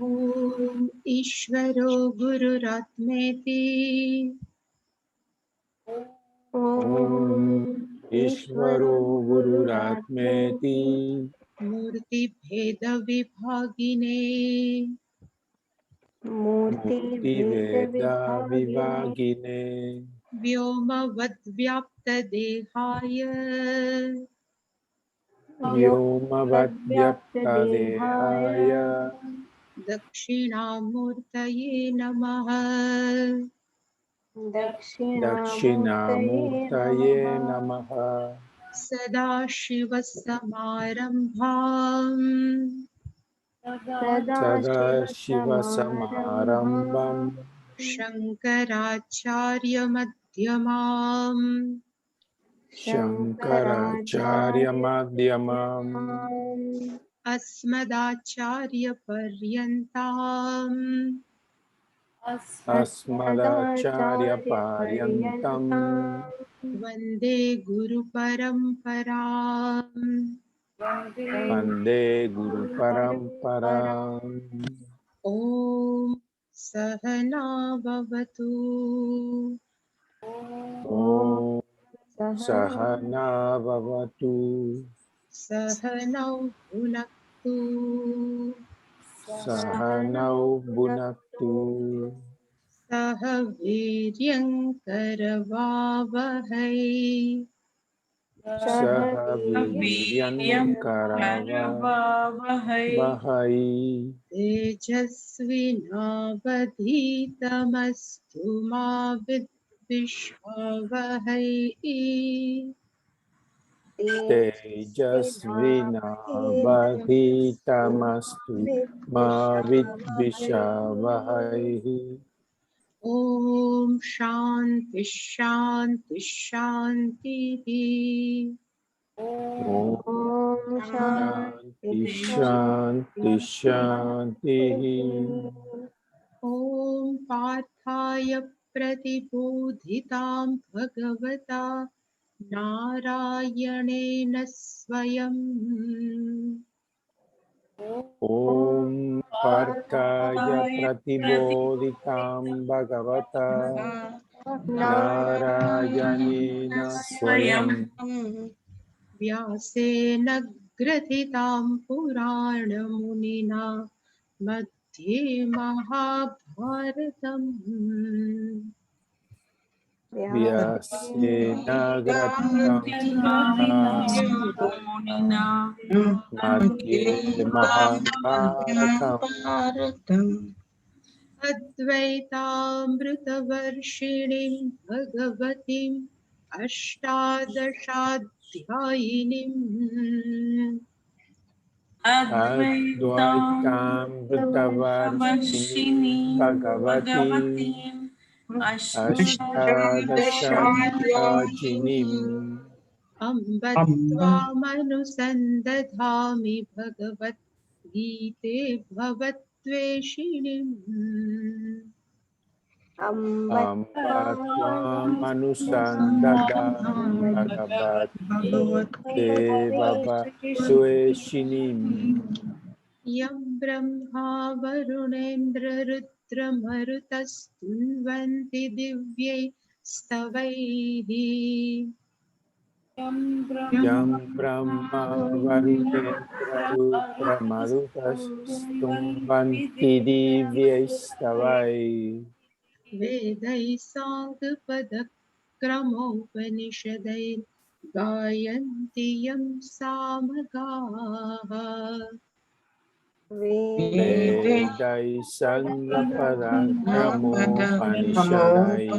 ॐ ईश्वरो गुरुरात्मेति ॐ ईश्वरो गुरुरात्मेति मूर्तिभेदविभागिने मूर्तिभेदविभागिने व्योमवद्व्याप्तदेहाय व्योमवद्व्याप्तदेहाय दक्षिणामूर्तये नमः। दक्षिणामूर्तये नमः। सदाशिवसमारम्भाम् सदाशिवसमारम्भम् शङ्कराचार्यमध्यमाम् शङ्कराचार्यमध्यमम् अस्मदाचार्यपर्यन्ताम् अस्मदाचार्यपर्यन्तम् वन्दे गुरुपरम्पराम्। वन्दे गुरुपरम्पराम्। ॐ सहना भवतु ॐ सहना भवतु सहनौ भुनक्तु सहनौ भुनक्तु सह वीर्यङ्करवावहै सह वीर्यङ्करवावहै तेजस्विनावधीतमस्तु मा विद्विषावहै तेजस्विनावधीतमस्तु मा विद्विषावहै। ॐ शान्ति शान्ति शान्तिः। ॐ शान्ति शान्ति शान्तिः। ॐ पार्थाय प्रतिबोधितां भगवता नारायणेन स्वयम् ॐ पार्थाय प्रतिबोधितां भगवता नारायणेन स्वयं व्यासेन ग्रथितां पुराणमुनिना मध्ये महाभारतम् व्यासेन ग्रथितं मध्ये महाभारतम् अद्वैतामृतवर्षिणीं भगवतीम् अष्टादशाध्यायिनीम् अद्वैतामृतवर्षिणीं भगवतीम् अष्टादशाध्यायिनीम् अम्ब त्वामनुसन्दधामि भगवद्गीते भवद्वेषिणीम् अम्ब त्वामनुसन्दधामि भगवद्गीते भवद्वेषिणीम् यं ब्रह्मा वरुणेन्द्ररुद्रमरुतस्तुन्वन्ति दिव्यै स्तवैः यं ब्रह्मा वरुणेन्द्ररुद्रमरुतस्तुन्वन्ति दिव्यैस्तवैः वेदैः साङ्गपदक्रमोपनिषदैर्गायन्ति यं सामगाः वेदैः सङ्गपदक्रमोपनिषदैः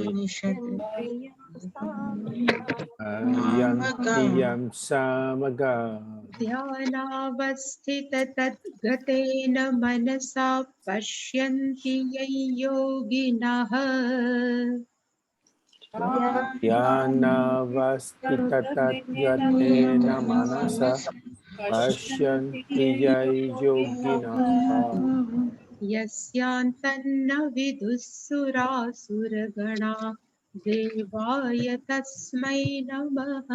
गायन्ति यं सामगाः ध्यानावस्थिततद्गतेन मनसा पश्यन्ति यं योगिनः ध्यानावस्थिततद्गतेन मनसा पश्यन्ति यै योगिनः यस्यान्तन्न विदुःसुरासुरगणा देवाय तस्मै नमः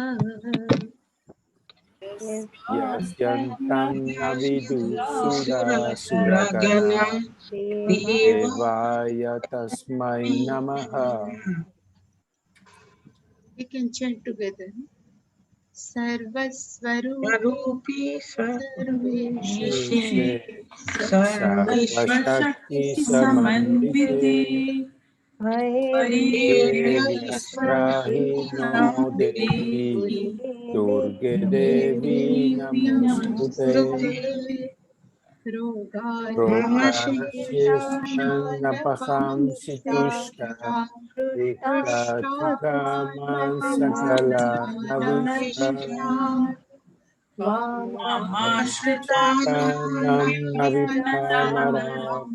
यस्यन्तं न विदुषुरासुरगणा देवाय तस्मै नमः। We can chant together. Sarvasvarupi Swarupi Sarveshri ईशे सर्वशक्ति समन्विते Sarvashakti देव्यस्त्राहि नो देवी दुर्गे देवी नमोस्तुते। रोगानशेषन्नपहांसि तुष्टा विक्रातिकामान् सकलानविष्टान् वामाश्रितानां न विघ्नराम्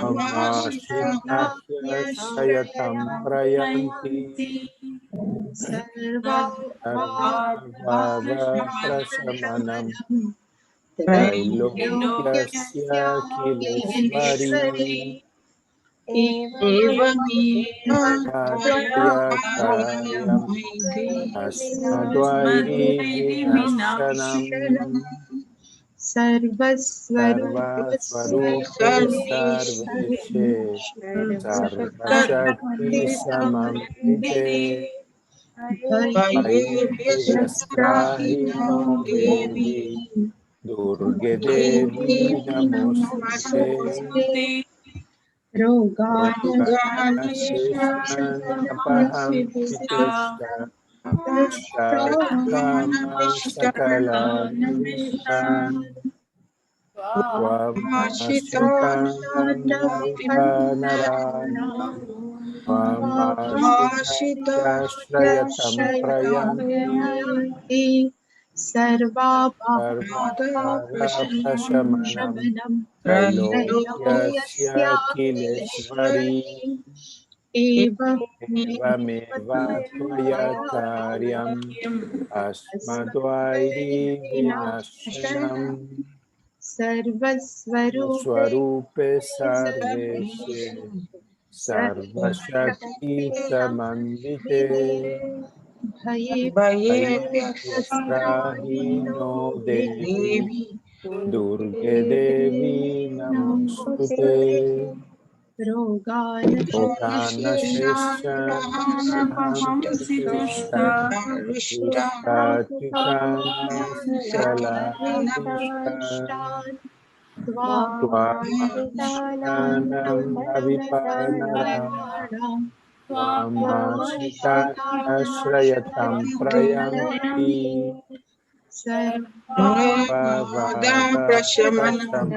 मामाश्रिताह्य शयतं प्रयन्ति सर्वभावप्रशमनं त्रैलोक्यस्य किलेश्वरी त्वयकार्यं अस्मद्वैरि विनश्यनम् सर्वस्वरूपे सर्वेशे सर्वशक्ति समन्विते भयेव्यस्त्राहि नो देवी दुर्गे देवी नमोस्तुते। रोगानशेषन्नपहंसि तुष्टा विश्रातिकामान् सकलानविष्टान् त्वमाश्रितान् न विघ्नरान् त्वमाश्रिताश्रयतं प्रयन्ति सर्वभावप्रशमनं त्रैलोक्यस्य किलेश्वरी एवमेव त्वया कार्यम् अस्मद्वैरि विनश्यनम् सर्वस्वरूपे सर्वेशे सर्वशक्ति समन्विते भयेव्यस्त्राहि नो देवी दुर्गे देवी नमोस्तुते। रोगानशेषन्नपहंसि तुष्टा विश्रातिकामान् सकलानविष्टान् त्वामाश्रितानां न विघ्नराम् त्वमाश्रिताश्रयतं प्रयन्ति सर्वभावप्रशमनं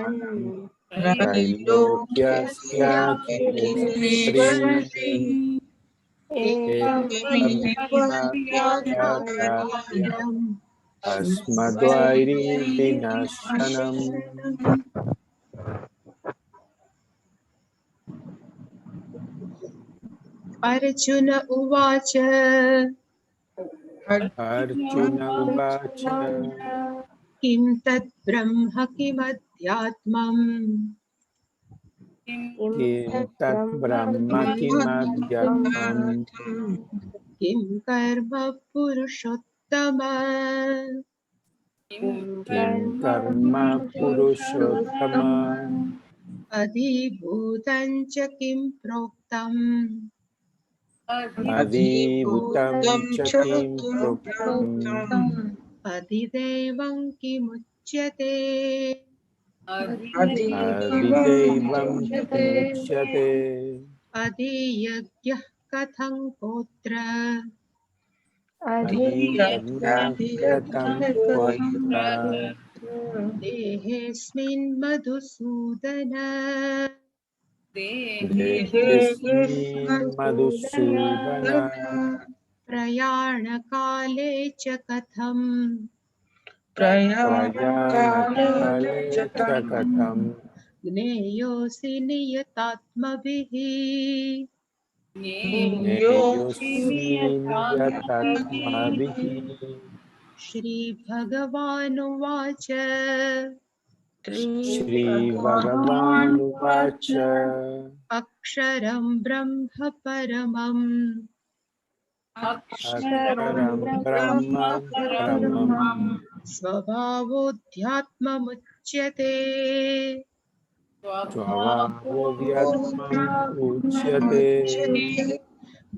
त्रैलोक्यस्य किलेश्वरी एवमेव त्वया कार्यम् अस्मद्वैरि विनश्यनम्। अर्जुन उवाच अर्जुन उवाच किं तत् ब्रह्म किमध्यात्मम् किं तत् ब्रह्म किमध्यात्मम् किं कर्म पुरुषोत्तम किं कर्म पुरुषोत्तम अधिभूतं च किं प्रोक्तम् अधिभूतं च किं प्रोक्तम् अधिदैवं किमुच्यते अधिदैवं किमुच्यते अधियज्ञः कथं कोत्र अधियज्ञः कथं कोत्र देहेऽस्मिन् मधुसूदन देहेऽस्मिन् मधुसूदन प्रयाणकाले च कथम् प्रयाणकाले च कथम् ज्ञेयोऽसि नियतात्मभिः ज्ञेयोऽस्मि नियतात्माभिः। श्रीभगवानुवाच श्रीभगवानुवाच अक्षरं ब्रह्म परमम् अक्षरं ब्रह्म परमम् स्वभावोऽध्यात्ममुच्यते स्वभावोऽव्यक्तम् उच्यते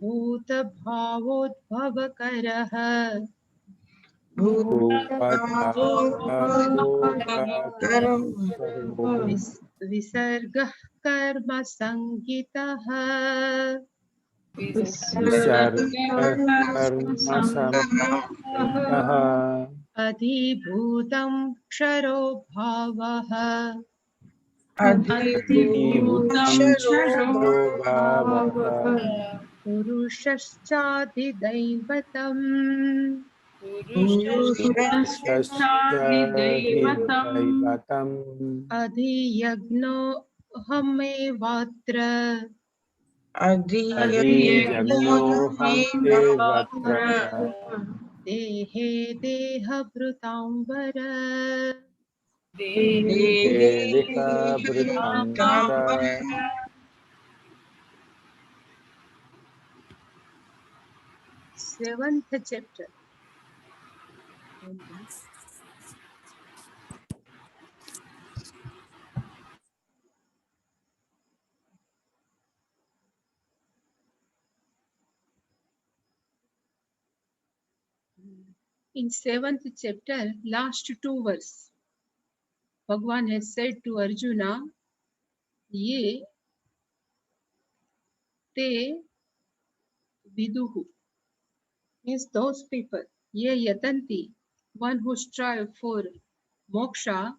भूतभावोद्भवकरः भूतभावोपकरो विसर्गः कर्म संज्ञितः विसर्गः कर्मसंज्ञितः अधिभूतं क्षरो भावः अतीभूतं क्षरो भावः पुरुषश्चाधिदैवतम् पुरुषश्चाधिदैवतम् अधियज्ञोऽहमेवात्र अधियज्ञोऽहं देवत्र देहे देहभृतां वर देहभृतं वर 7th chapter. In 7th chapter, last two verse, Bhagavan has said to Arjuna, Ye te viduhu, means those people, ye yatanti, one who strive for moksha,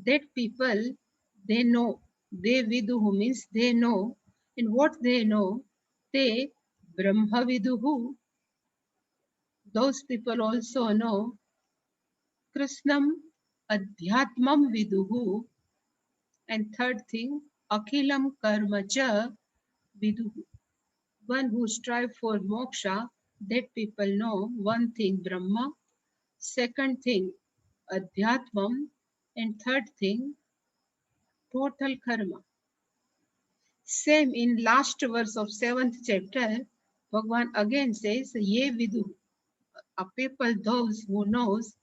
that people, they know, they viduhu means they know, and what they know, they brahma viduhu, those people also know Krishnam Adhyatmam Viduhu, and third thing, Akhilam Karmacha Viduhu. One who strive for moksha, that people know one thing Brahma, second thing Adhyatmam, and third thing total karma. Same in last verse of 7th chapter, Bhagavan again says, Ye Viduhu, a people those who knows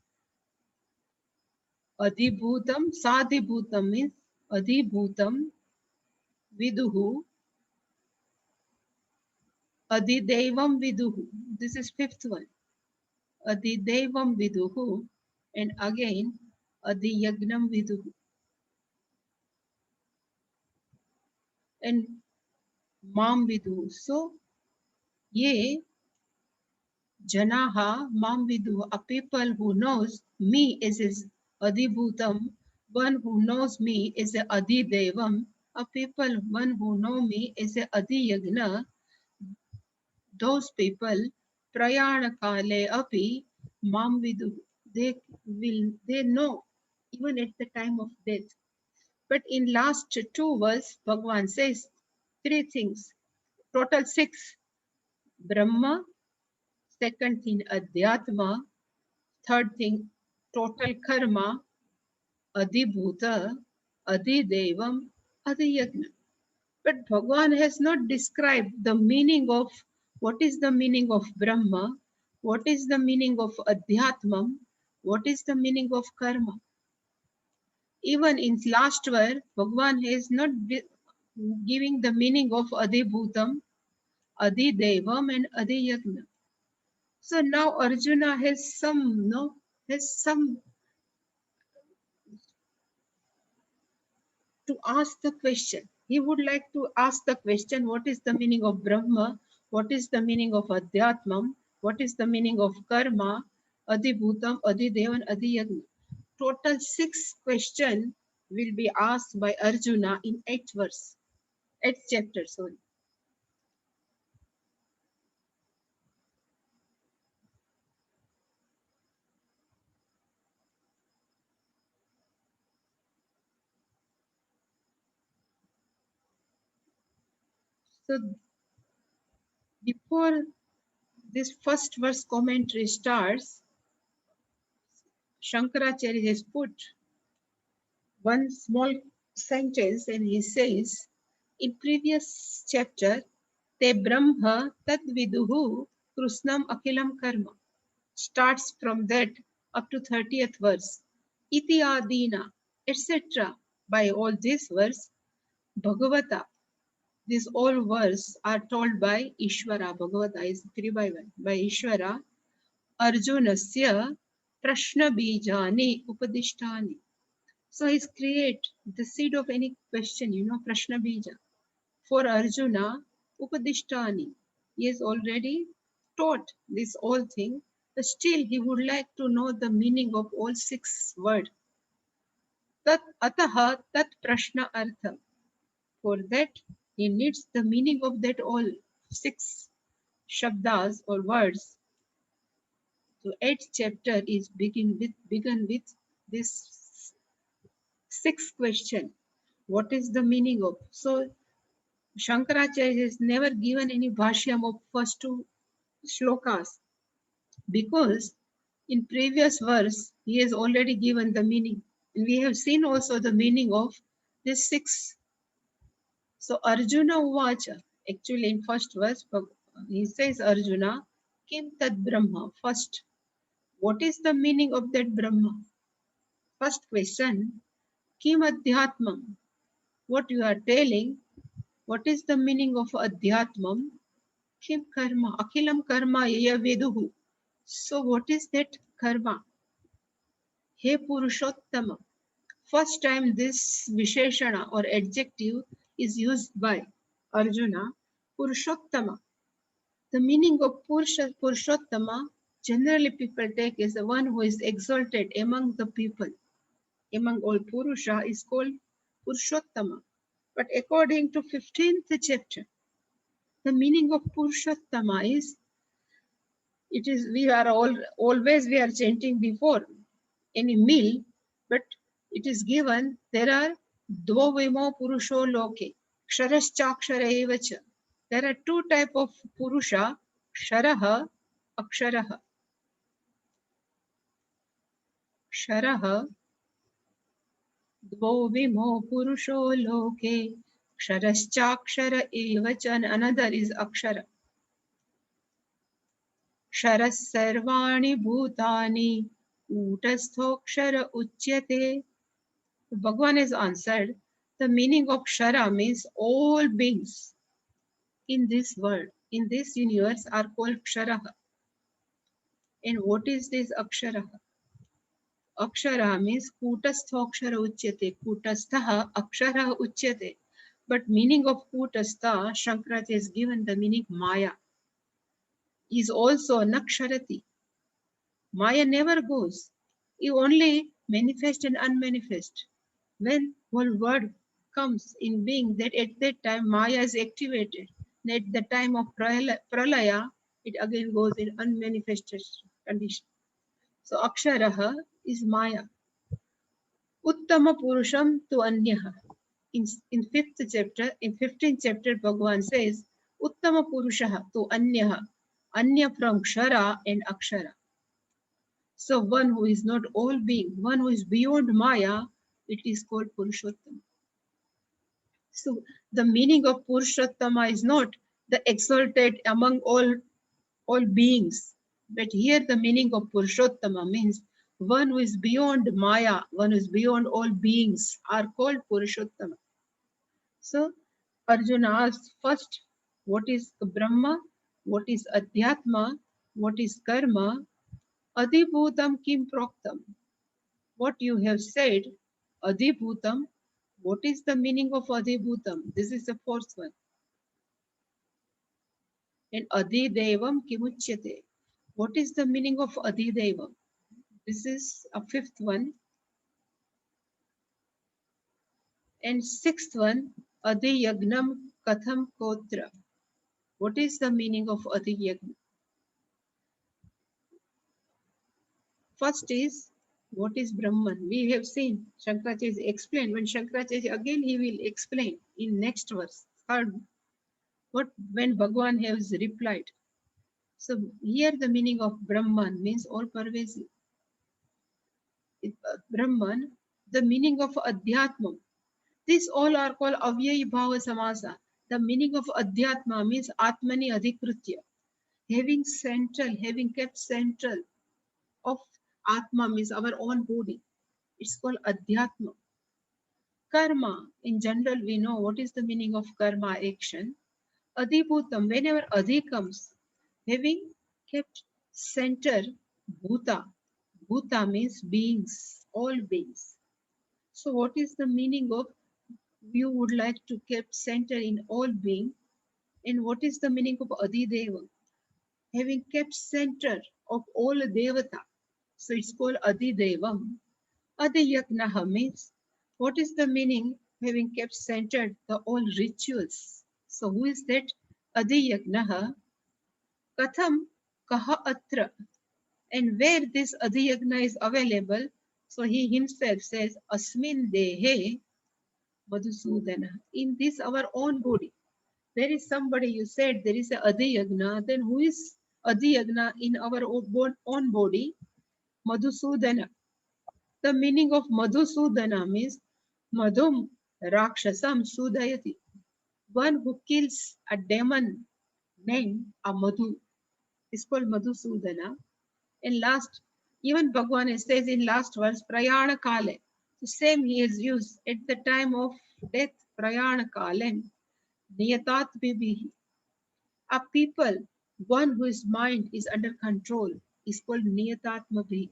Adhibhutam, Sadhibhutam means Adhibhutam, Viduhu, Adhidevam Viduhu. This is fifth one. Adhidevam Viduhu, and again Adhiyagnam Viduhu. And Mam Viduhu. So, ye Janaha Mam Viduhu, a people who knows me is Adhibhutam, one who knows me is Adhidevam, a people, one who know me is Adhiyagna. Those people, prayana kale api mam vidu, they know even at the time of death. But in last two verse, Bhagavan says three things, total six: Brahma, second thing Adhyatma, third thing total karma, Adhibhuta, Adhidevam, Adhiyagna. But Bhagavan has not described the meaning of what is the meaning of Brahma, what is the meaning of Adhyatmam, what is the meaning of karma. Even in last verse, Bhagavan is not giving the meaning of Adhibhutam, Adhidevam, and Adhiyagna. So now Arjuna has some to ask the question. He would like to ask the question, what is the meaning of Brahma? What is the meaning of Adhyatmam? What is the meaning of Karma? Adhibhutam, Adhidevan, Adhiyagna. Total 6 questions will be asked by Arjuna in 8th verse, 8th chapter, sorry. So before this first verse commentary starts, Shankaracharya has put one small sentence and he says, in previous chapter, Te Brahma Tad Viduhu Krusnam Akilam Karma. Starts from that up to 30th verse. Iti Adina, etc. By all this verse, Bhagavata. These all verse are told by Ishvara. Bhagavata is 3 by 1. By Ishvara, Arjunasya Prashna Bijani Upadishtani. So he's create the seed of any question, Prashna Bija. For Arjuna, Upadishtani. He has already taught this all thing, but still he would like to know the meaning of all 6 words. Tat ataha tat prashna artha. For that, he needs the meaning of that all 6 shabdas or words. So 8th chapter is begun with this 6th question. What is the meaning of? So Shankaracharya has never given any bhashyam of first 2 shlokas because in previous verse he has already given the meaning. And we have seen also the meaning of this 6. So Arjuna Uvacha, actually in first verse, he says Arjuna, Kim Tad Brahma. First, what is the meaning of that Brahma? First question, Kim Adhyatmam. What you are telling, what is the meaning of Adhyatmam? Kim Karma, Akhilam Karma Yaya Veduhu. So what is that karma? He Purushottama. First time this Visheshana or adjective is used by Arjuna, Purushottama. The meaning of Purushottama generally people take as the one who is exalted among the people. Among all Purusha is called Purushottama. But according to 15th chapter, the meaning of Purushottama is, it is, we are always we are chanting before any meal, but it is given, there are Dvavimo Purusho Loke, Ksharashchakshara Evacha. There are 2 type of Purusha, Ksharaha, Aksharaha. Ksharaha, Dvavimo Purusho Loke, Ksharashchakshara Evacha, and another is Akshara. Ksharas Sarvani Bhutani, Utasthoksara Uchyate. Bhagavan has answered, the meaning of Kshara means all beings in this world, in this universe are called Ksharaha. And what is this Aksharaha? Akshara means Kutastha Uchyate. Kutastha Akshara Uchyate. But meaning of Kutastha, Shankaracharya has given the meaning Maya. Is also Naksharati. Maya never goes. You only manifest and unmanifest. When whole word comes in being, that at that time Maya is activated. And at the time of Pralaya, it again goes in unmanifested condition. So Aksharaha is Maya. Uttama Purusham tu Anyaha. In 5th chapter, in 15th chapter, Bhagavan says, Uttama Purushaha tu Anyaha. Anya from Kshara and Akshara. So one who is not all being, one who is beyond Maya, it is called Purushottama. So the meaning of Purushottama is not the exalted among all beings. But here the meaning of Purushottama means one who is beyond Maya, one who is beyond all beings are called Purushottama. So Arjuna asks first, what is Brahma? What is Adhyatma? What is Karma? Adibhutam kim proktam. What you have said, Adibhutam, what is the meaning of Adibhutam? This is the 4th one. And Adidevam kimuchyate. What is the meaning of Adidevam? This is a 5th one. And 6th one, Adiyagnam katham kotra. What is the meaning of Adiyagna? First is, what is Brahman? We have seen Shankaracharya explained. When Shankaracharya again he will explain in next verse, 3rd, what when Bhagavan has replied. So here the meaning of Brahman means all pervasive. Brahman, the meaning of Adhyatma. These all are called Avyayi Bhava Samasa. The meaning of Adhyatma means Atmani Adhikritya. having central, having kept central of Atma means our own body. It's called Adhyatma. Karma, in general, we know what is the meaning of karma, action. Adhibhutam, whenever Adhi comes, having kept center, Bhuta. Bhuta means beings, all beings. So what is the meaning of you would like to keep center in all being? And what is the meaning of Adhideva? Having kept center of all Devata. So it's called Adhidevam. Adhiyagnaha means what is the meaning having kept centered the all rituals. So who is that? Adhiyagnaha. Katham kaha atra. And where this Adhiyagna is available, so he himself says, Asmin dehe Madhusudana. In this our own body. There is somebody, you said there is a Adhiyagna, then who is Adhiyagna in our own body? Madhusudana. The meaning of Madhusudana means Madhum Rakshasam Sudayati. One who kills a demon named a Madhu is called Madhusudana. And last, even Bhagwan says in last verse, Prayana Kale. The same he has used at the time of death, Prayana Kalen, Niyatat Bibihi. A people, one whose mind is under control, is called Niyatatma Bhi.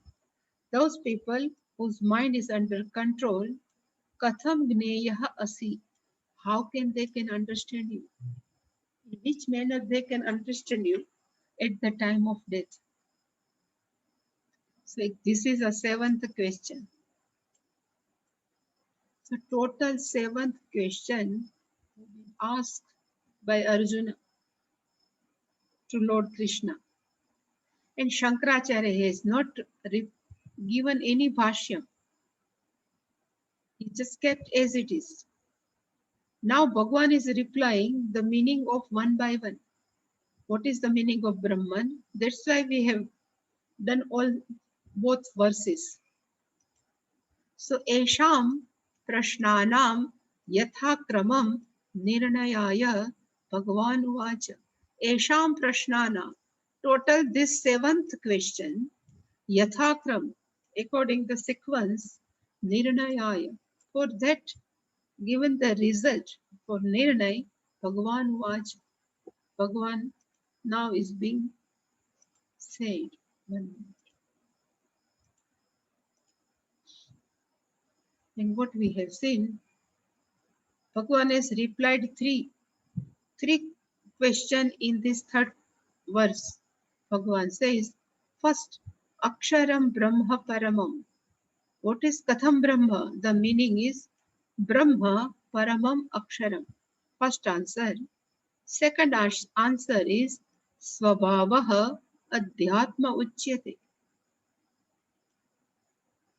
Those people whose mind is under control, Katham Gneyaha Asi. How can they can understand you? In which manner they can understand you at the time of death? So this is a seventh question. So total seventh question asked by Arjuna to Lord Krishna. And Shankaracharya has not given any bhashyam. He just kept as it is. Now Bhagwan is replying the meaning of one by one. What is the meaning of Brahman? That's why we have done both verses. So Esham Prashnanam Yathakramam Nirnayaya Bhagavan Uvacha. Esham Prashnana. Total this seventh question, Yathakram, according the sequence, Nirnayaya. For that, given the result for Nirnay, Bhagavan Uvacha. Bhagavan now is being said. And what we have seen, Bhagavan has replied three questions in this third verse. Bhagavan says, first, Aksharam Brahma Paramam. What is Katham Brahma? The meaning is Brahma Paramam Aksharam. First answer. Second answer is Swabhavaha Adhyatma Uchyate.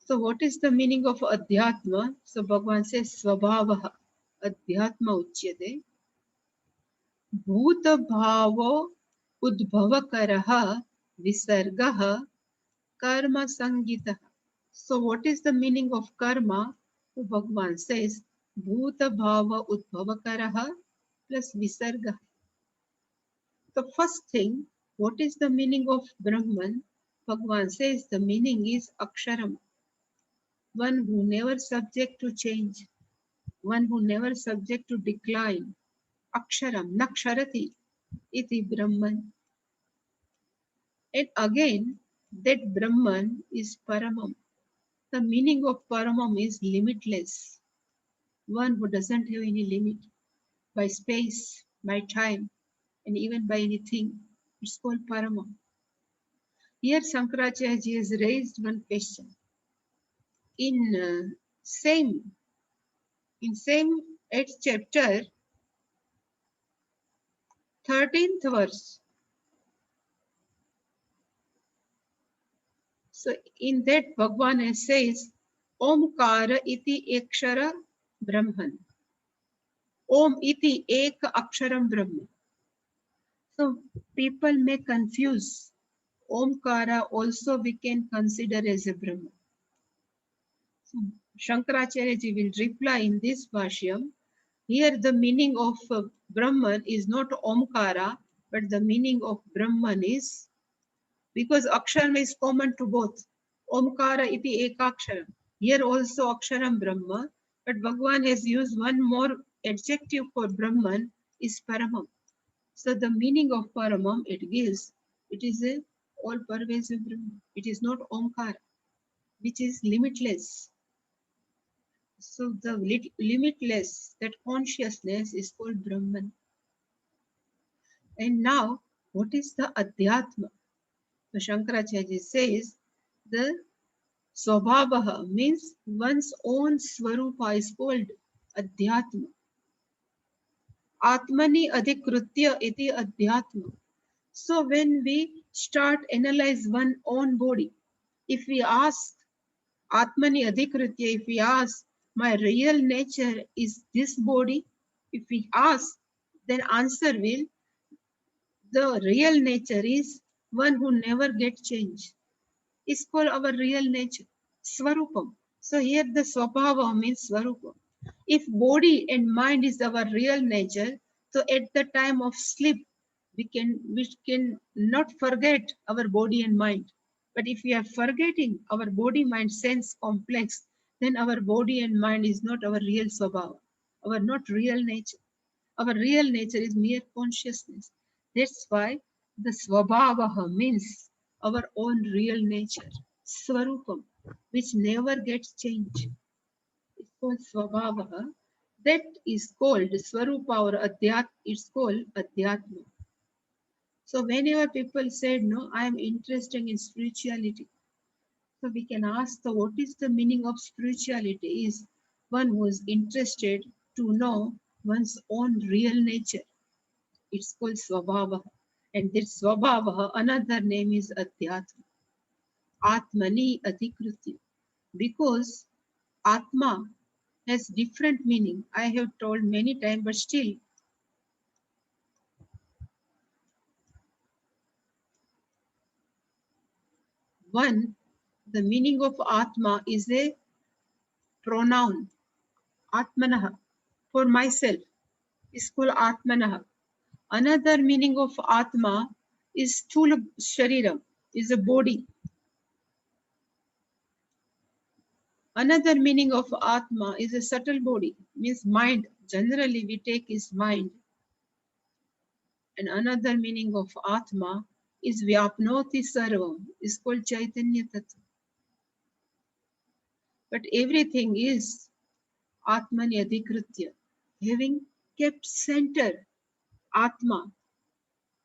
So what is the meaning of Adhyatma? So Bhagavan says Swabhavaha Adhyatma Uchyate. Bhutabhavo Udbhavakaraha Visargaha Karma Sangita. So what is the meaning of karma? So Bhagavan says Bhutabhava Udbhavakaraha plus Visarga. The first thing, what is the meaning of Brahman? Bhagavan says the meaning is Aksharam. One who never subject to change. One who never subject to decline. Aksharam, Naksharati, iti Brahman. And again, that Brahman is Paramam. The meaning of Paramam is limitless. One who doesn't have any limit by space, by time, and even by anything. It's called Paramam. Here Shankaracharya ji has raised one question. In same 8th chapter, 13th verse. So in that Bhagavan says, Omkara iti ekshara Brahman. Om iti ek aksharam Brahman. So people may confuse. Omkara also we can consider as a Brahman. So Shankaracharya ji will reply in this Bhashyam. Here the meaning of Brahman is not Omkara, But the meaning of Brahman is, because Aksharam is common to both. Omkara iti ekaksharam. Here also Aksharam Brahma, but Bhagavan has used one more adjective for Brahman is Paramam. So the meaning of Paramam it gives, it is a all pervasive Brahman. It is not Omkara, which is limitless. So the limitless, that consciousness is called Brahman. And now, what is the Adhyatma? So Shankaracharya says the Swabhavaha means one's own Swarupa is called Adhyatma. Atmani adhikrutya iti Adhyatma. So when we start analyze one own body, if we ask Atmani adhikritya, if we ask my real nature is this body, if we ask, then answer will the real nature is one who never gets changed. It's called our real nature, Swarupam. So here the Swabhava means Swarupam. If body and mind is our real nature, so at the time of sleep, we can not forget our body and mind. But if we are forgetting our body mind sense complex, then our body and mind is not our real Swabhava, our not real nature. Our real nature is mere consciousness. That's why the Swabhavaha means our own real nature, Swarupam, which never gets changed. It's called Swabhavaha. That is called Swarupa or Adhyat. It's called Adhyatma. So whenever people said, no, I am interested in spirituality. So we can ask what is the meaning of spirituality is one who is interested to know one's own real nature. It's called Swabhava. And this Swabhava, another name is Adhyatma. Atmani Adhikrutya. Because Atma has different meaning. I have told many times, but still, one, the meaning of Atma is a pronoun, Atmanaha, for myself. It's called Atmanaha. Another meaning of Atma is Sthula Shariram, is a body. Another meaning of Atma is a subtle body, means mind. Generally, we take is mind. And another meaning of Atma is Vyapnoti Sarvam, is called Chaitanya Tattva. But everything is Atmani Adhikritya, having kept center Atma.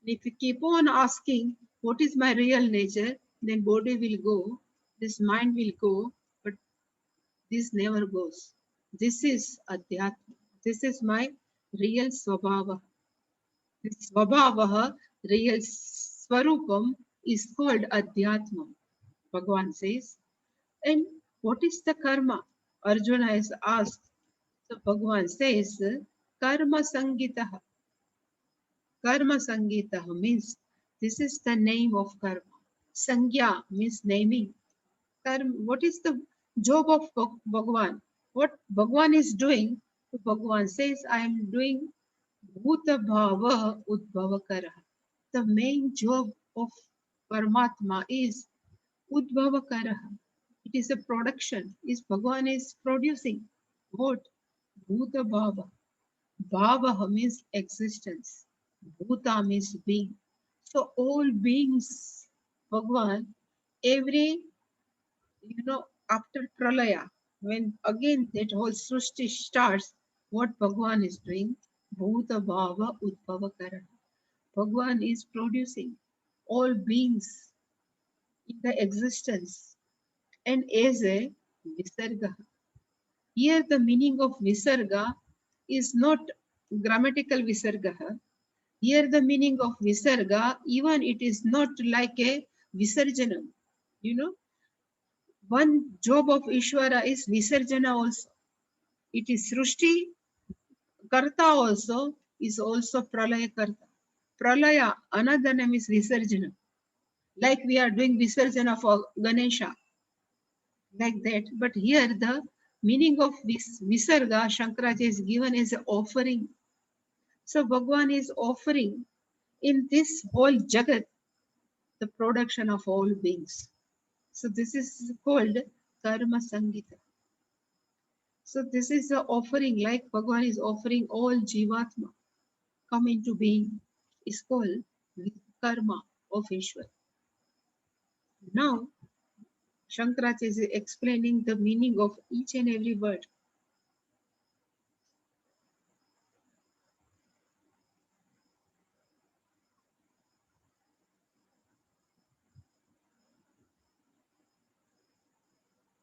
If we keep on asking, what is my real nature, then body will go, this mind will go, but this never goes. This is Adhyatma. This is my real Swabhava. This Swabhava, real Swarupam, is called Adhyatma. Bhagavan says. And what is the karma? Arjuna is asked. So Bhagavan says, Karma Sangitaha. Karma Sangitaha means this is the name of karma. Sangya means naming. What is the job of Bhagavan? What Bhagavan is doing, Bhagavan says, I am doing Bhuta Bhava Udbhava Karaha. The main job of Paramatma is Udbhava Karaha. It is a production. Is Bhagavan is producing. What? Bhuta Bhava. Bhava means existence. Bhuta means being. So all beings, Bhagavan, every after pralaya, when again that whole srushti starts, what Bhagwan is doing, Bhuta Bhava Udbhava Kara. Bhagwan is producing all beings in the existence and as a Visarga. Here the meaning of Visarga is not grammatical Visarga. Here the meaning of Visarga, even it is not like a Visarjanam. You know, one job of Ishvara is Visarjana also. It is Srushti Karta also is also Pralaya Karta. Pralaya, another name is Visarjana. Like we are doing Visarjana for Ganesha, like that. But here the meaning of Visarga, Shankaracharya is given as an offering. So Bhagwan is offering in this whole Jagat, the production of all beings. So this is called Karma Sangita. So this is the offering, like Bhagavan is offering all Jivatma come into being, is called Karma of Ishwar. Now, Shankaracharya is explaining the meaning of each and every word.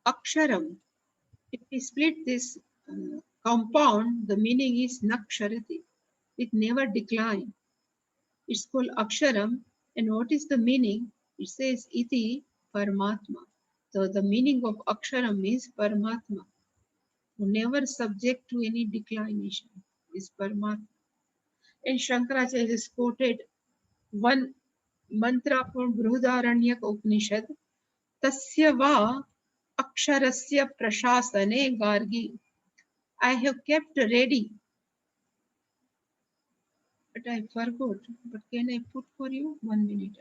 Aksharam, if we split this compound, the meaning is Naksharati. It never decline. It's called Aksharam. And what is the meaning? It says Iti Paramatma. So the meaning of Aksharam is Paramatma, who never subject to any declination, is Paramatma. And Shankaracharya is quoted one mantra from Brihadaranyaka Upanishad, Tasya va aksharasya prashasane gargi. I have kept ready, but I forgot. But can I put for you 1 minute?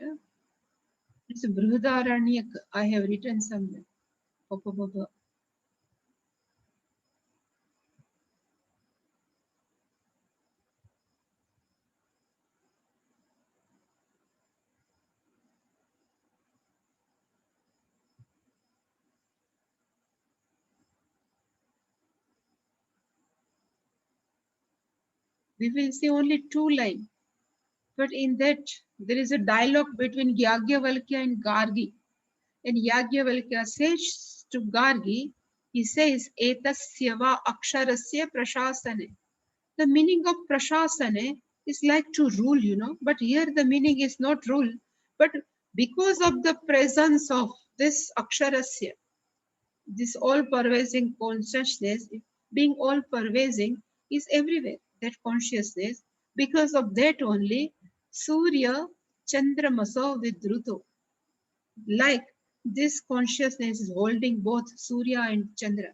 It's Brihadaranyaka. I have written somewhere. We will see only 2 lines. But in that, there is a dialogue between Yagyavalkya and Gargi. And Yagyavalkya says to Gargi, he says, Etasya va aksharasya prashasane. The meaning of prashasane is like to rule, but here the meaning is not rule, but because of the presence of this aksharasya, this all-pervasive consciousness, being all-pervasive, is everywhere, that consciousness. Because of that only, Surya Chandramasa Vidruto, like this consciousness is holding both Surya and Chandra.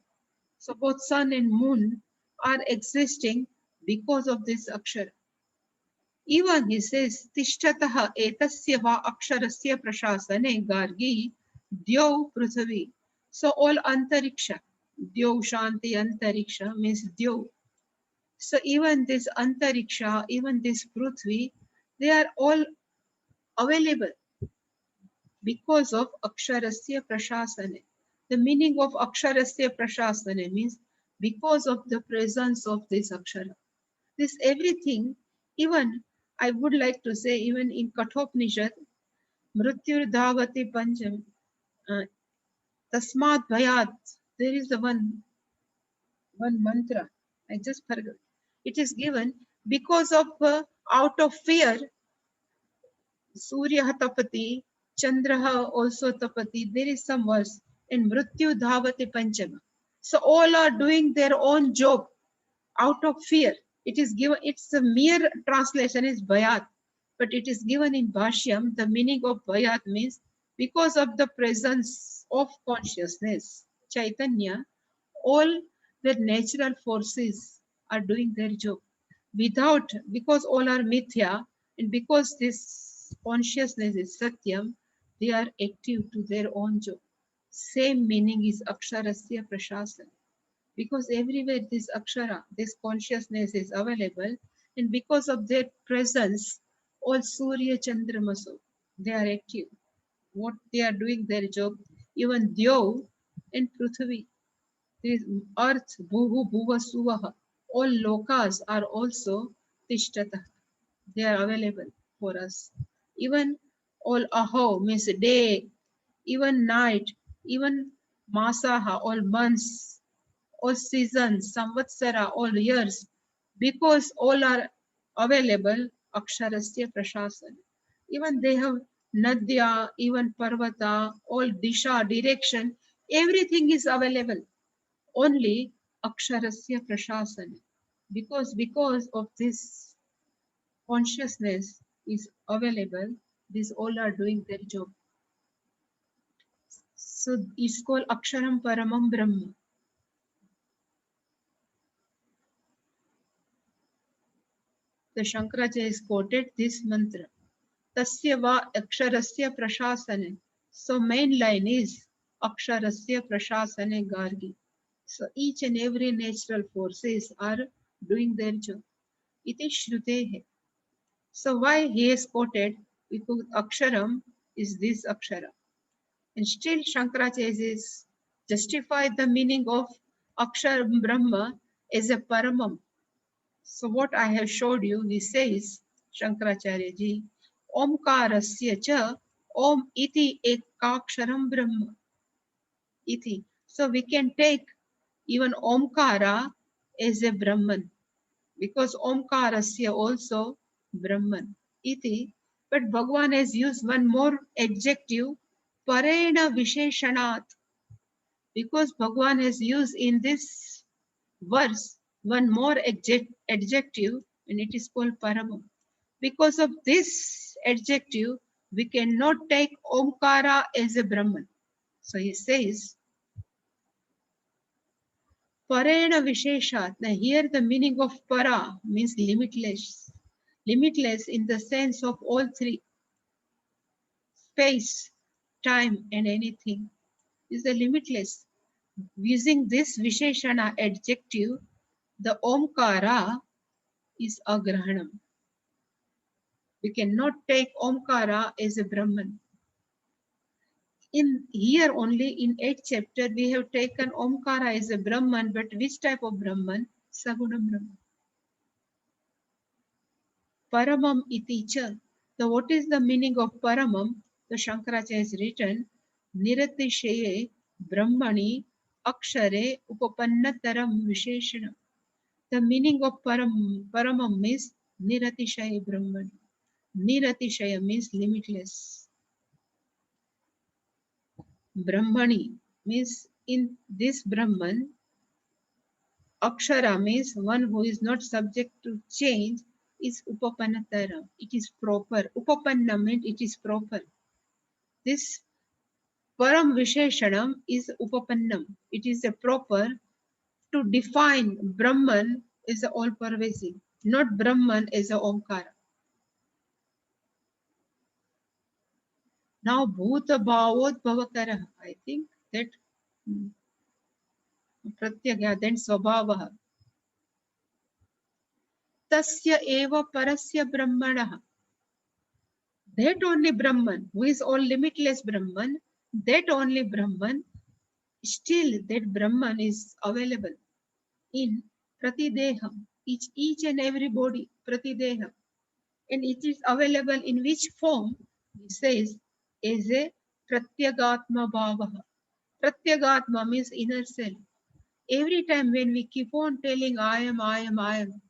So both sun and moon are existing because of this akshara. Even he says, Tishtataha etasya va aksharasya prashasane gargi dyav prithvi. So all antariksha, dyav shanti antariksha means dyav. So even this antariksha, even this prithvi, they are all available because of aksharasya prashasane. The meaning of aksharasya prashasane means because of the presence of this akshara. This everything, even I would like to say, even in Kathopanishad, Mrityur Dhavati Pancham, Tasmat Bhayat, there is the one mantra. I just forgot. It is given because of out of fear, Surya Tapati, Chandraha also Tapati. There is some verse in Mrityu Dhavati Panchama. So all are doing their own job out of fear. It is given, it's a mere translation is Bhayat, but it is given in Bhashyam. The meaning of Bhayat means because of the presence of consciousness, Chaitanya, all the natural forces are doing their job. Without, because all are mithya, and because this consciousness is Satyam, they are active to their own job. Same meaning is Aksharasya Prashasana, because everywhere this akshara, this consciousness is available, and because of their presence, all Surya Chandramaso, they are active. What they are doing their job, even Dyav and Prithvi, this earth, Bhuhu, Bhuva, Suvaha, all lokas are also Tishtata. They are available for us. Even all Aho means day, even night, even Masaha, all months, all seasons, samvatsara, all years, because all are available, aksharasya prashasana. Even they have nadya, even parvata, all disha, direction, everything is available. Only aksharasya prashasana. Because of this consciousness is available, these all are doing their job. So it's called Aksharam Paramam Brahma. The Shankaracharya is quoted this mantra. Tasya va aksharasya prashasane. So main line is aksharasya prashasane gargi. So each and every natural forces are doing their job. It is Shrutehe. So why he is quoted? Because Aksharam is this Akshara. And still Shankaracharya is justify the meaning of Aksharam Brahma as a Paramam. So what I have showed you, he says, Shankaracharya ji, Omkarasya cha Om iti ekaksharam Brahma iti. So we can take even Omkara as a Brahman, because Omkarasya also Brahman iti. But Bhagavan has used one more adjective, Parena Visheshanat, because Bhagavan has used in this verse one more adjective, and it is called Paramam. Because of this adjective, we cannot take Omkara as a Brahman. So he says, Parena Visheshat. Now here the meaning of para means limitless. Limitless in the sense of all three, space, time, and anything is the limitless. Using this Visheshana adjective, the Omkara is Agrahanam. We cannot take Omkara as a Brahman. In here only in 8th chapter, we have taken Omkara as a Brahman, but which type of Brahman? Sagunam Brahman. Paramam iti cha. So what is the meaning of Paramam? The Shankaracharya has written, Niratishaye Brahmani Akshare Upapannataram Visheshana. The meaning of Paramam means Niratishaye Brahmani. Niratishaya means limitless. Brahmani means in this Brahman, Akshara means one who is not subject to change, is Upapannatara. It is proper. Upapanna means it is proper. This Param Visheshanam is Upapannam. It is a proper to define Brahman is all pervasive, not Brahman as a Omkara. Now Bhuta Bhavot Bhavakara. I think that Pratyagya, then Swabhavaha. Tasya eva parasya brahmana. That only Brahman, who is all limitless Brahman, that only Brahman, still that Brahman is available in Pratideham, each and every body, Pratideham. And it is available in which form? He says, as a Pratyagatma Bhavaha. Pratyagatma means inner self. Every time when we keep on telling I am, I am, I am,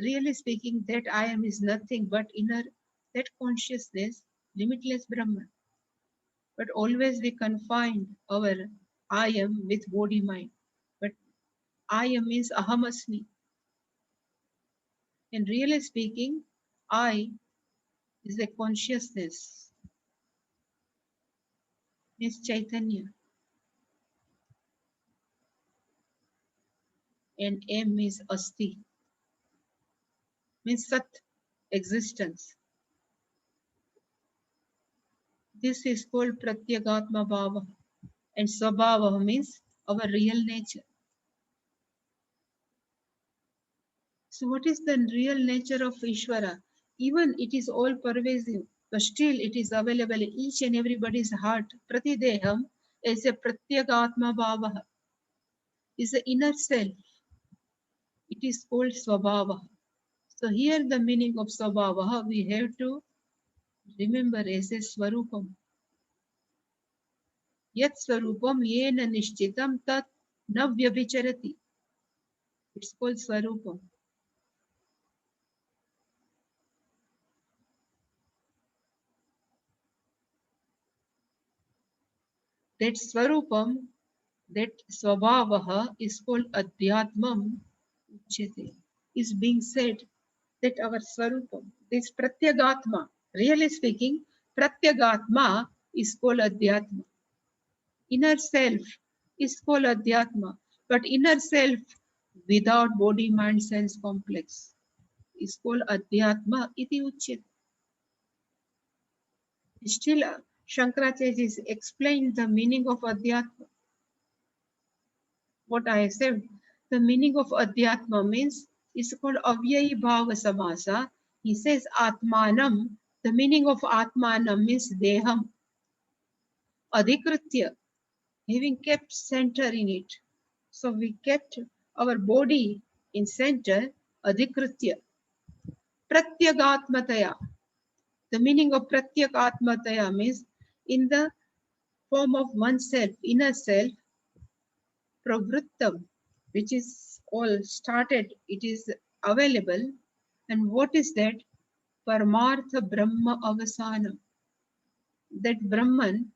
really speaking, that I am is nothing but inner, that consciousness, limitless Brahman. But always we confine our I am with body mind. But I am means ahamasmi. And really speaking, I is a consciousness, means Chaitanya. And M is asti, means sat, existence. This is called Pratyagatma Bhava. And Swabhava means our real nature. So what is the real nature of Ishvara? Even it is all pervasive, but still it is available in each and everybody's heart. Pratideham is a Pratyagatma Bhavaha, is the inner self. It is called Swabhavaha. So here the meaning of Swabhavaha we have to remember as a Swarupam. Yat Swarupam yena nishchitam tat navyabhicharati. It's called Swarupam. That Swarupam, that Swabhavaha is called Adhyatmam Uchyate. Is being said that our Swarupam, this Pratyagatma, really speaking, Pratyagatma is called Adhyatma. Inner self is called Adhyatma, but inner self without body, mind, sense complex is called Adhyatma iti Uchyate. Still, Shankaracharya is explained the meaning of Adhyatma. What I said, the meaning of Adhyatma means it's called Avyayi Bhava Samasa. He says Atmanam. The meaning of Atmanam means Deham. Adhikritya, having kept center in it. So we kept our body in center, Adhikritya. Pratyagatmataya. The meaning of Pratyagatmataya means in the form of oneself, inner self, pravrittam, which is all started, it is available. And what is that? Paramartha Brahma Avasanam. That Brahman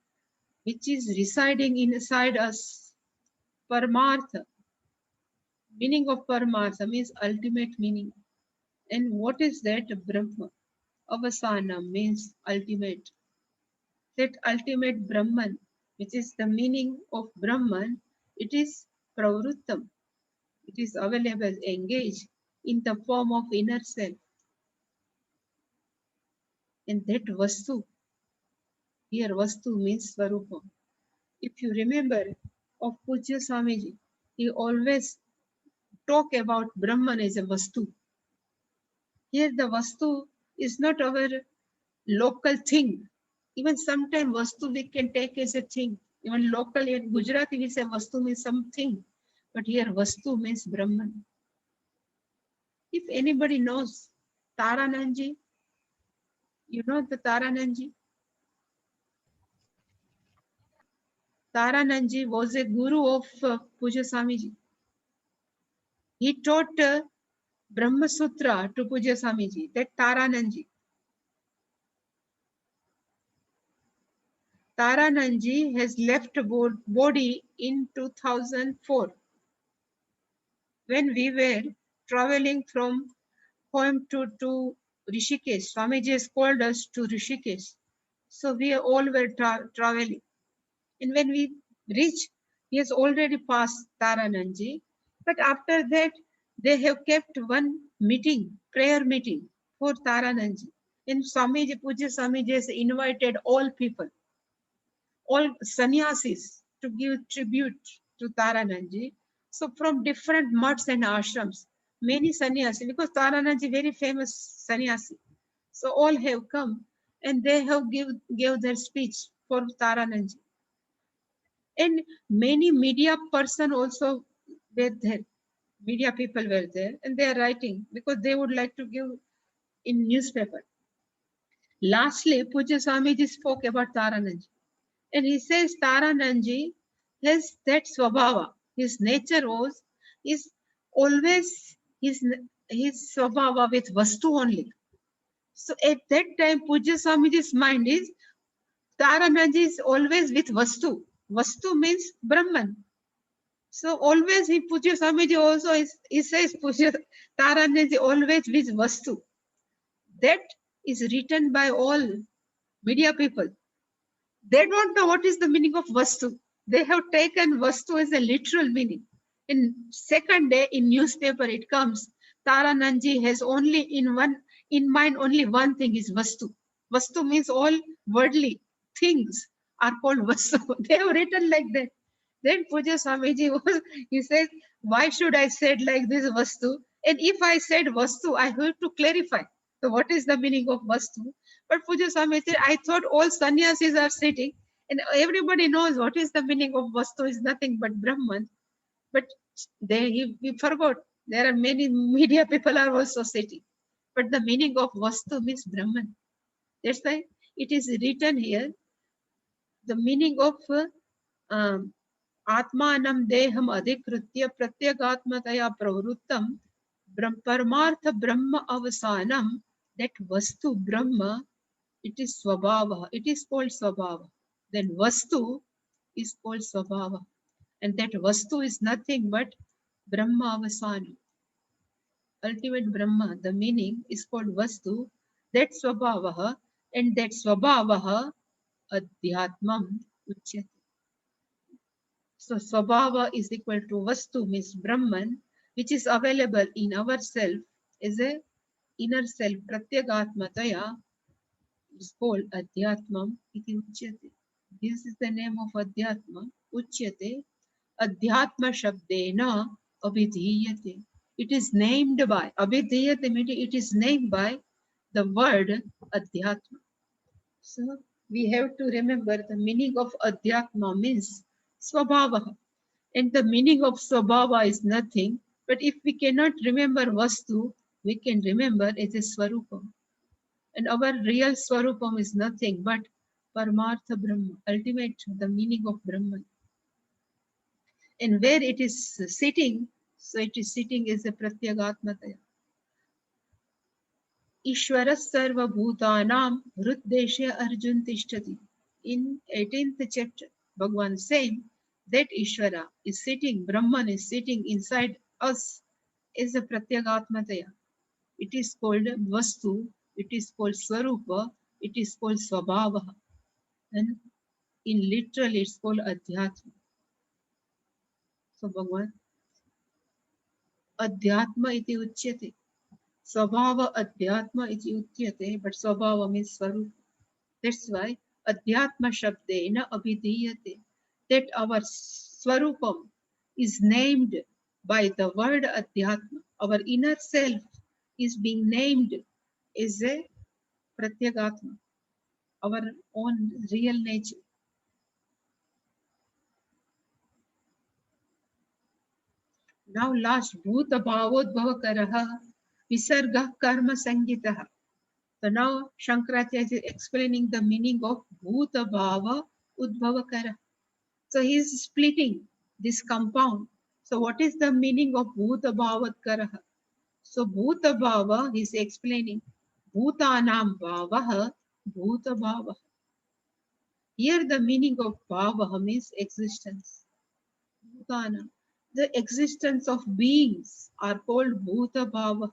which is residing inside us. Paramartha. Meaning of Paramartha means ultimate meaning. And what is that? Brahma. Avasanam means ultimate. That ultimate Brahman, which is the meaning of Brahman, it is pravrittam. It is available, engaged in the form of inner self. And that Vastu, here Vastu means Swarupa. If you remember of Pujya Swamiji, he always talk about Brahman as a Vastu. Here the Vastu is not our local thing. Even sometimes Vastu we can take as a thing. Even local in Gujarati we say Vastu means something. But here Vastu means Brahman. If anybody knows Tarananji, you know the Tarananji? Tarananji was a guru of Puja Swamiji. He taught Brahma Sutra to Puja Swamiji, that Tarananji. Tarananji has left body in 2004 when we were traveling from Coimbatore to Rishikesh. Swamiji has called us to Rishikesh. So we all were traveling. And when we reached, he has already passed Tarananji. But after that, they have kept one meeting, prayer meeting for Tarananji. And Swamiji, Puja Swamiji has invited all people, all sannyasis to give tribute to Tarananji. So from different mutts and ashrams, many sannyasis, because Tarananji very famous sannyasi. So all have come and they have gave their speech for Tarananji. And many media person also were there. Media people were there and they are writing because they would like to give in newspaper. Lastly, Puja Swamiji spoke about Tarananji. And he says Tarananji has that swabhava. His nature is always his swabhava with Vastu only. So at that time, Puja Swamiji's mind is Tarananji is always with Vastu. Vastu means Brahman. So always he Puja Swamiji also he says Puja Tarananji always with Vastu. That is written by all media people. They don't know what is the meaning of Vastu. They have taken Vastu as a literal meaning. In second day in newspaper it comes, Tarananji has only in mind only one thing is Vastu. Vastu means all worldly things are called Vastu. They have written like that. Then Puja Swamiji was, he said, why should I said like this Vastu? And if I said Vastu, I have to clarify. So what is the meaning of Vastu? But Puja Swami said, I thought all sannyasis are sitting and everybody knows what is the meaning of Vastu is nothing but Brahman. But we forgot. There are many media people are also sitting. But the meaning of Vastu means Brahman. That's why it is written here. The meaning of Atmanam Deham Adhikritya Pratyagatmataya Pravrittam Paramartha Brahma Avasanam, that Vastu Brahma, it is Swabhava. It is called Swabhava. Then Vastu is called Swabhava. And that Vastu is nothing but Brahma Avasanam. Ultimate Brahma, the meaning is called Vastu. That Swabhavaha, and that Swabhavaha Adhyatmam Uchyate. So Swabhava is equal to Vastu means Brahman, which is available in ourself as a inner self, Pratyagatmataya, It's called Adhyatmam iti uchyate. This is the name of Adhyatma. Uchyate. Adhyatma shabdena abhidhiyate. It is named by, abhidhiyate meaning it is named by the word Adhyatma. So we have to remember the meaning of Adhyatma means Swabhava. And the meaning of Swabhava is nothing. But if we cannot remember Vastu, we can remember it is Swarupam. And our real Swarupam is nothing but Paramartha Brahma, ultimate, the meaning of Brahman. And where it is sitting, so it is sitting as a Pratyagatmataya. Ishvara Sarva Bhutanam Hruddeshe Arjun Tishtati. In 18th chapter, Bhagavan is saying that Ishvara is sitting, Brahman is sitting inside us as a Pratyagatmataya. It is called Vastu, it is called Swarupa, it is called Swabhava. And in literal it's called Adhyatma. So Bhagavan, Adhyatma iti uchyate. Swabhava Adhyatma iti uchyate, but Swabhava means Swarupa. That's why Adhyatma Shabdena Abhidhiyate, that our Swarupam is named by the word Adhyatma. Our inner self is being named as a Pratyagatma, our own real nature. Now last, Bhuta Bhavodbhava Karaha Visarga Karma Sangitaha. So now Shankaracharya is explaining the meaning of Bhuta Bhava Udbhava Kara. So he is splitting this compound. So what is the meaning of Bhuta Bhava Karaha? So Bhuta Bhava, he is explaining Bhutanam Bhavaha Bhuta Bhava. Here the meaning of Bhava means existence. Bhutana. The existence of beings are called Bhuta Bhava.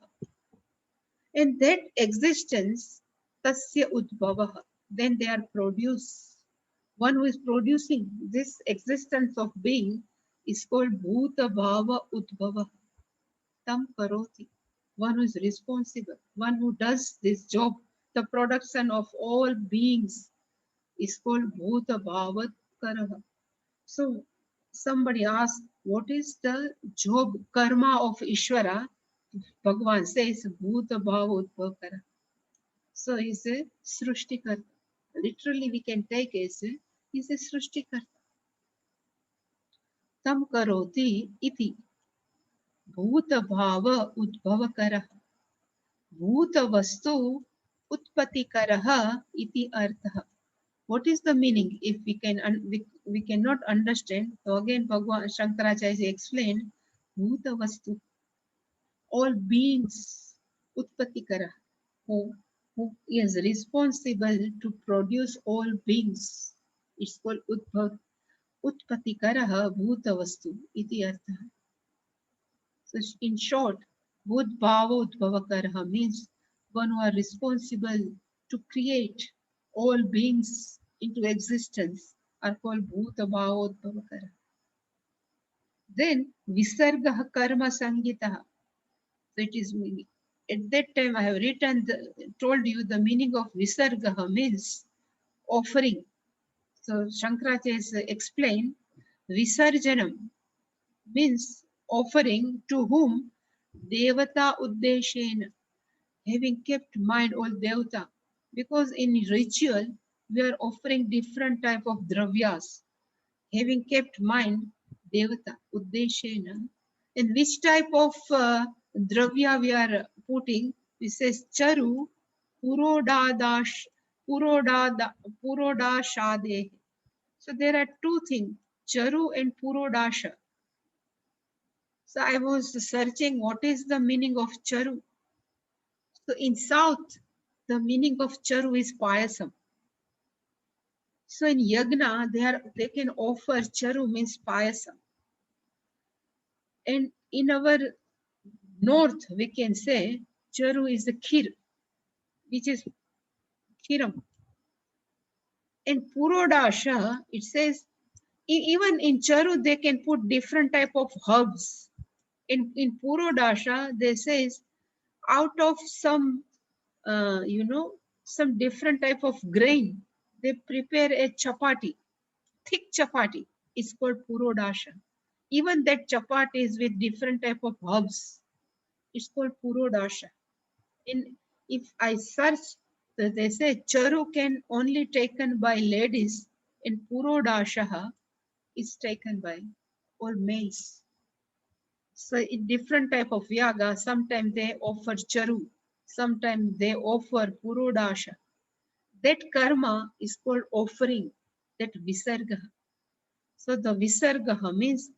And that existence, Tasya Udbhava, then they are produced. One who is producing this existence of being is called Bhuta Bhava Udbhava. Tam Karoti. One who is responsible, one who does this job, the production of all beings is called Bhuta Bhava Karaha. So somebody asked, what is the job karma of Ishvara? Bhagavan says, Bhuta Bhava Udbhava. So he's a Srushtikarta. Literally we can take as he's a Srushtikarta. Tam karoti iti Bhuta Bhava Udbhava Karaha. Bhuta Vastu Utpati Karaha iti Artha. What is the meaning? If we can we cannot understand, so again Bhagavan Shankaracharya explained Bhuta Vastu, all beings, Utpatikara, who is responsible to produce all beings. It's called Utpatikaraha Bhuta Vastu iti artha. So in short, Bhutbhava Udbhavakaraha means one who are responsible to create all beings into existence are called Bhuta Bhava Udbhavakara. Then Visarga Karma Sangita. So it is at that time I have told you the meaning of Visarga means offering. So Shankaracharya has explained Visarjanam means offering to whom Devata Uddeshena, having kept mind all Devata. Because in ritual we are offering different type of dravyas, having kept mind Devata Uddeshena. And which type of dravya we are putting? We says Charu Purodadash Purodashade. So there are two things, Charu and Purodasha. So I was searching what is the meaning of Charu. So in South, the meaning of Charu is Payasam. So in Yagna, they can offer Charu means Payasam. And in our north, we can say Charu is the Khir, which is Khiram. And Purodasha, it says, even in Charu, they can put different type of herbs. In Purodasha, they says, out of some, some different type of grain. They prepare a chapati, thick chapati. It's called purodasha. Even that chapati is with different type of herbs. It's called purodasha. In if I search, they say charu can only taken by ladies, and purodasha is taken by all males. So in different type of yaga, sometimes they offer charu, sometimes they offer purodasha. That karma is called offering, that visarga. So the visarga means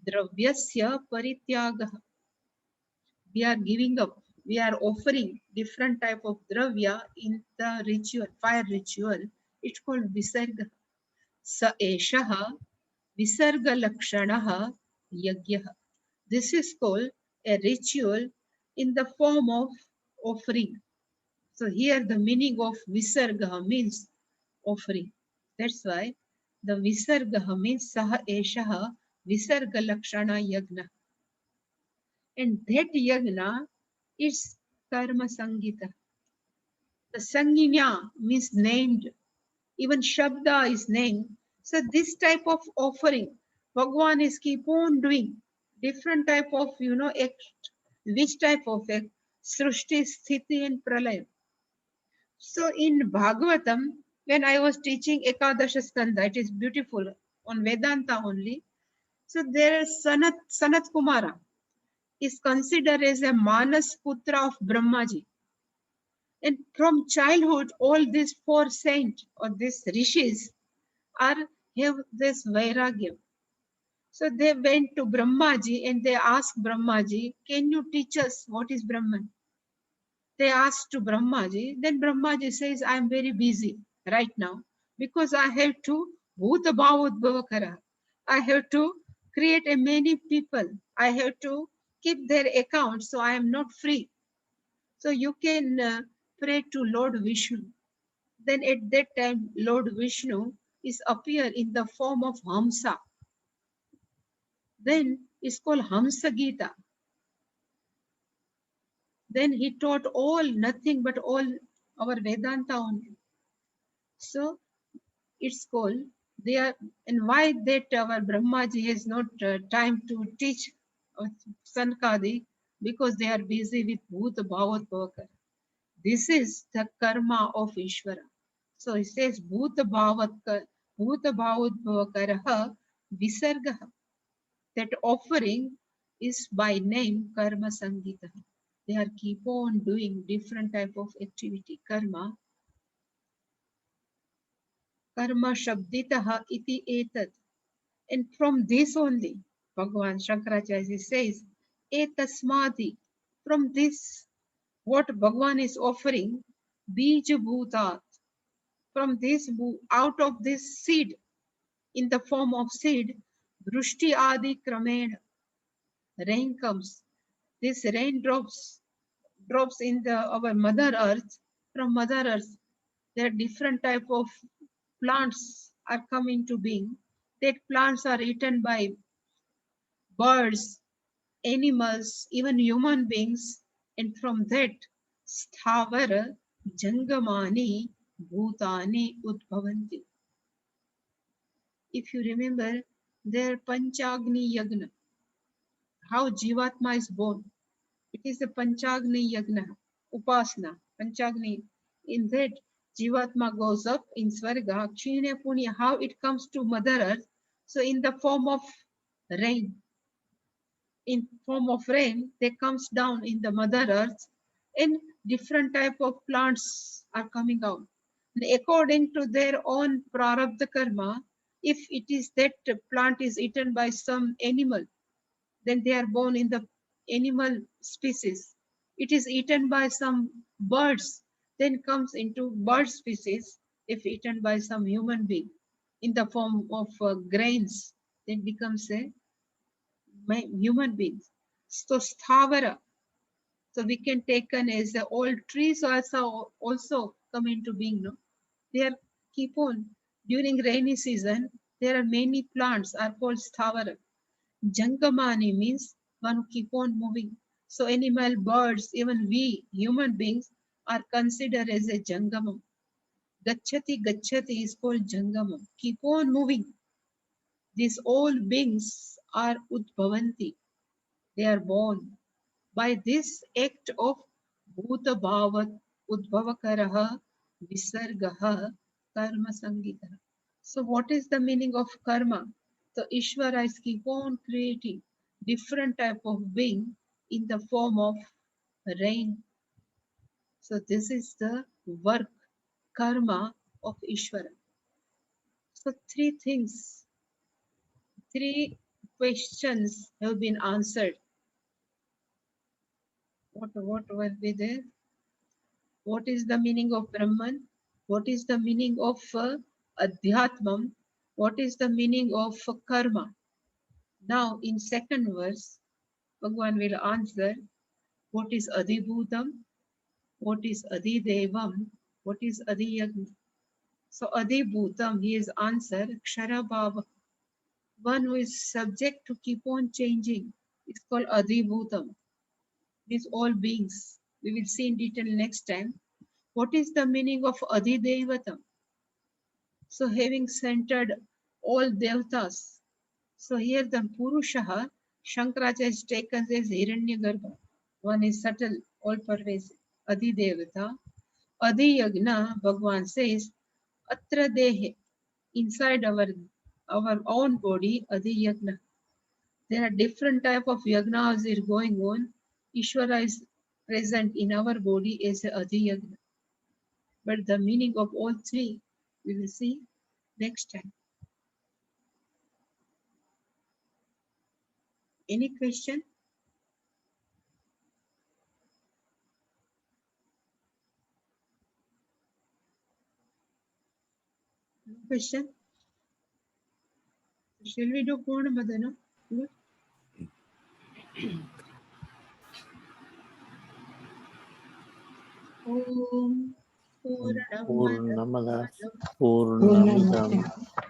dravyasya parityagaha. We are giving up, we are offering different type of dravya in the ritual, fire ritual. It's called visarga. Sa eshaha visarga lakshanaha yagyaha. This is called a ritual in the form of offering. So here the meaning of visarga means offering. That's why the visarga means saha eshaha visarga lakshana yagna. And that yagna is karma sangita. The sanginya means named. Even shabda is named. So this type of offering, Bhagwan is keep on doing different type of, act. Which type of act? Srushti, Sthiti and Pralaya. So in Bhagavatam, when I was teaching Ekadasha Skanda, it is beautiful on Vedanta only. So there is Sanat Kumara is considered as a Manas Putra of Brahmaji. And from childhood, all these four saints or these rishis are have this vairagya. So they went to Brahmaji and they asked Brahmaji, can you teach us what is Brahman? They asked to Brahmaji. Then Brahmaji says, I am very busy right now because I have to bhuta bhavudbhavakara. I have to create a many people. I have to keep their accounts, so I am not free. So you can pray to Lord Vishnu. Then at that time, Lord Vishnu is appear in the form of Hamsa. Then it's called Hamsa Gita. Then he taught all, nothing but all our Vedanta only. So it's called, they are, and why that our Brahmaji has not time to teach Sankadi? Because they are busy with Bhuta Bhavat Bhavakara. This is the karma of Ishvara. So it says Bhuta Bhavat Bhavakaraha Visargaha. That offering is by name Karma Sangita. They are keep on doing different type of activity. Karma Shabditaha iti etad. And from this only, Bhagavan Shankaracharya says, etasmati. From this, what Bhagavan is offering, bija bhutat. From this, out of this seed, in the form of seed, Drushti adi kramena, rain comes. This rain drops in our Mother Earth. From Mother Earth, there are different type of plants are coming to being. That plants are eaten by birds, animals, even human beings, and from that, sthavara jangamani bhutani udbhavanti. If you remember, their Panchagni Yagna, how Jivatma is born. It is the Panchagni Yagna, Upasana, Panchagni. In that, Jivatma goes up in Svarga, Kshine Punya, how it comes to Mother Earth. So in the form of rain, they comes down in the Mother Earth, and different type of plants are coming out. And according to their own prarabdha karma, if it is that plant is eaten by some animal, then they are born in the animal species. It is eaten by some birds, then comes into bird species. If eaten by some human being in the form of grains, then becomes a human beings. So sthavara, so we can take an as a old trees also come into being. No, they are keep on during rainy season. There are many plants are called sthavara. Jangamani means one who keep on moving. So animal, birds, even we human beings are considered as a jangamam. Gachati gachati is called jangamam. Keep on moving. These all beings are udbhavanti. They are born by this act of bhuta bhavat udbhavakaraha visargaha karma sangita. So what is the meaning of karma? So Ishvara is keep on creating different type of being in the form of rain. So this is the work, karma of Ishvara. So three questions have been answered. What will be there? What is the meaning of Brahman? What is the meaning of Adhyatmam? What is the meaning of karma? Now in second verse, Bhagavan will answer what is Adibhutam, what is Adidevam, what is Adiyagni. So Adibhutam, he is answered Ksharabhava. One who is subject to keep on changing is called Adibhutam. These all beings. We will see in detail next time. What is the meaning of Adidevatam? So having centered all devatas. So here the Purushaha, Shankaracharya is taken as Hiranyagarbha. One is subtle, all pervasive. Adidevata. Adiyagna, Bhagavan says, Atra Dehe, inside our own body, Adiyagna. There are different type of yagnas are going on. Ishvara is present in our body as a Adiyagna. But the meaning of all three, we will see next time. Any question? Question? Shall we do Purna Madana? Good. Om Purnamada Purnamada Purnamidam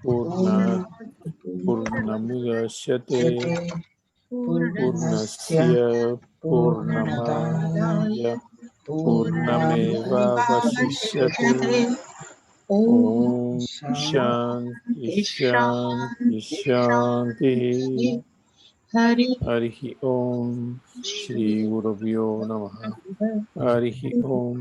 Purnat Purnamudachyate Purnamudachyate Purnasya Purnasya Purnamadaya Purnamaya Purnameva Vasishyate. Purnamevavasishyate. Om Om Shanti Shanti Shanti Shanti Shanti. Shanti Hari Harihi Om Shri Shri Gurubhyo Namaha. Harihi Om.